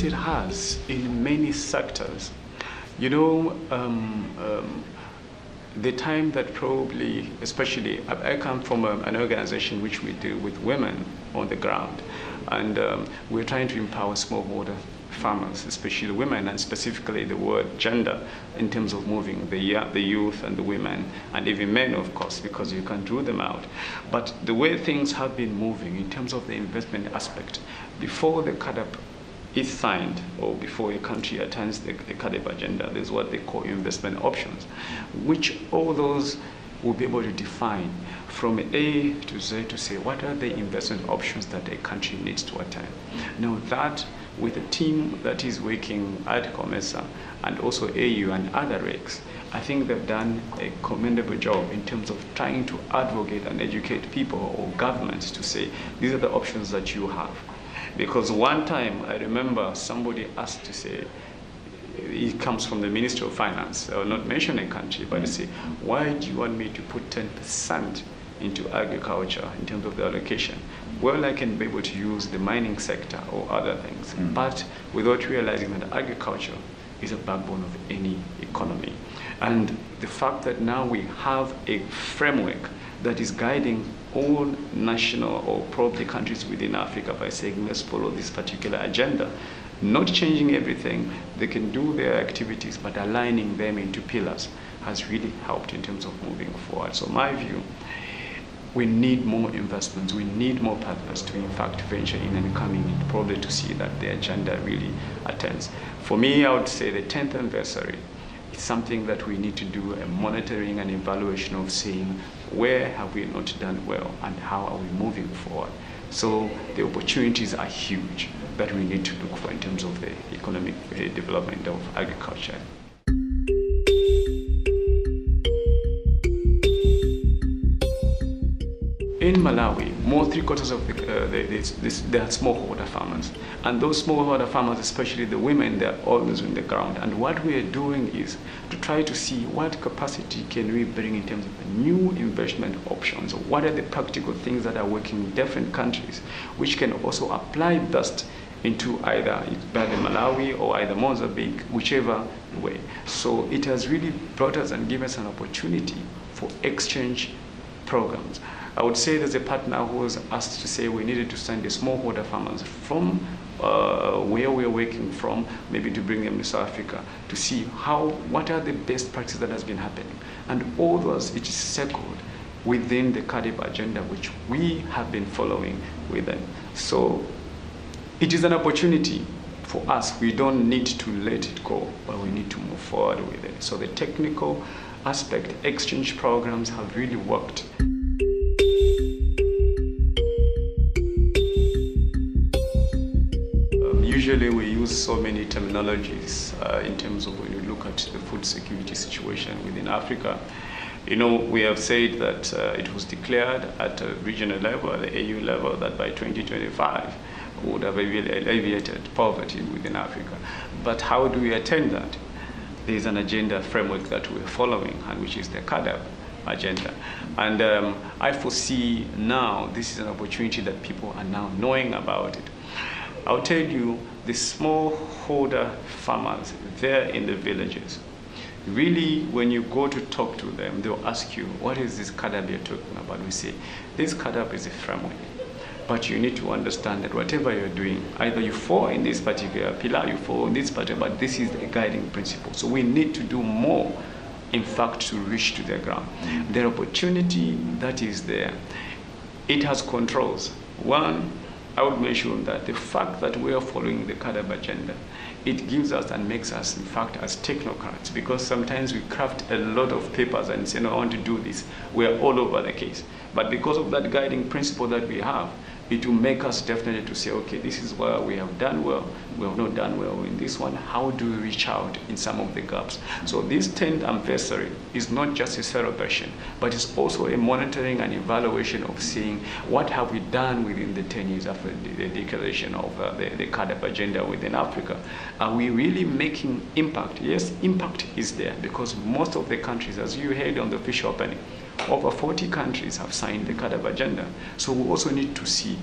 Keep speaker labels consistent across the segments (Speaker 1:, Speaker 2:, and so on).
Speaker 1: it has in many sectors. You know, the time that probably, especially, I come from an organization which we deal with women on the ground, and we're trying to empower smallholder farmers, especially women, and specifically the word gender, in terms of moving the youth and the women, and even men, of course, because you can't rule them out. But the way things have been moving in terms of the investment aspect, before the CAADP is signed, or before a country attends the CAADP agenda, there's what they call investment options, which all those will be able to define from A to Z to say what are the investment options that a country needs to attend. Now that, with a team that is working at COMESA and also AU and other regs, I think they've done a commendable job in terms of trying to advocate and educate people or governments to say, these are the options that you have. Because one time, I remember somebody asked to say, it comes from the Ministry of Finance, I will not mention a country, but they say, why do you want me to put 10% into agriculture in terms of the allocation? Well, I can be able to use the mining sector or other things, but without realizing that agriculture is a backbone of any economy. And the fact that now we have a framework that is guiding all national or probably countries within Africa by saying, let's follow this particular agenda, not changing everything, they can do their activities, but aligning them into pillars has really helped in terms of moving forward. So my view, we need more investments, we need more partners to in fact venture in and coming in, probably to see that the agenda really attends. For me, I would say the 10th anniversary is something that we need to do a monitoring and evaluation of saying, where have we not done well and how are we moving forward? So the opportunities are huge that we need to look for in terms of the economic development of agriculture. In Malawi, more three-quarters of they are smallholder farmers. And those smallholder farmers, especially the women, they're always on the ground. And what we are doing is to try to see what capacity can we bring in terms of new investment options. What are the practical things that are working in different countries, which can also apply best into either Malawi or either Mozambique, whichever way. So it has really brought us and given us an opportunity for exchange programs. I would say there's a partner who was asked to say we needed to send the smallholder farmers from where we're working from, maybe to bring them to South Africa to see what are the best practices that has been happening. And all those, it is circled within the CAADP agenda, which we have been following with them. So it is an opportunity for us. We don't need to let it go, but we need to move forward with it. So the technical aspect, exchange programs have really worked. Usually we use so many terminologies in terms of when you look at the food security situation within Africa. You know, we have said that it was declared at a regional level, at the AU level, that by 2025 we would have alleviated poverty within Africa. But how do we attain that? There is an agenda framework that we're following, and which is the CAADP agenda. And I foresee now this is an opportunity that people are now knowing about it. I'll tell you, the smallholder farmers there in the villages, really, when you go to talk to them, they'll ask you, what is this CAADP you're talking about? We say, this CAADP is a framework. But you need to understand that whatever you're doing, either you fall in this particular pillar, you fall in this particular, but this is the guiding principle. So we need to do more, in fact, to reach to the ground. The opportunity that is there, it has controls. One, I would mention that the fact that we are following the CAADP agenda, it gives us and makes us, in fact, as technocrats, because sometimes we craft a lot of papers and say, no, I want to do this. We are all over the case. But because of that guiding principle that we have, it will make us definitely to say, okay, this is where we have done well, we have not done well in this one. How do we reach out in some of the gaps? So this 10th anniversary is not just a celebration, but it's also a monitoring and evaluation of seeing what have we done within the 10 years after the declaration of the CAADP agenda within Africa. Are we really making impact? Yes, impact is there, because most of the countries, as you heard on the official opening, over 40 countries have signed the CAADP agenda. So we also need to see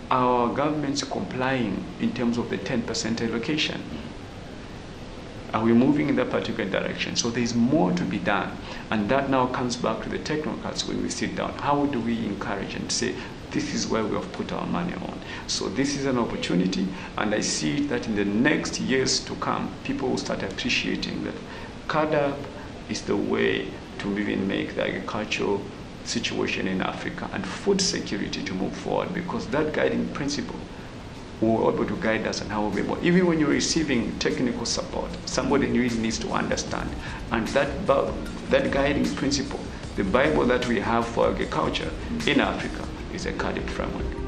Speaker 1: our government's complying in terms of the 10% allocation? Are we moving in that particular direction? So there's more to be done. And that now comes back to the technocrats when we sit down. How do we encourage and say, this is where we have put our money on? So this is an opportunity, and I see that in the next years to come, people will start appreciating that CAADP is the way to even make the agricultural situation in Africa and food security to move forward, because that guiding principle will be able to guide us on how we work. Even when you're receiving technical support, somebody really needs to understand. And that guiding principle, the Bible that we have for agriculture in Africa, is a CAADP framework.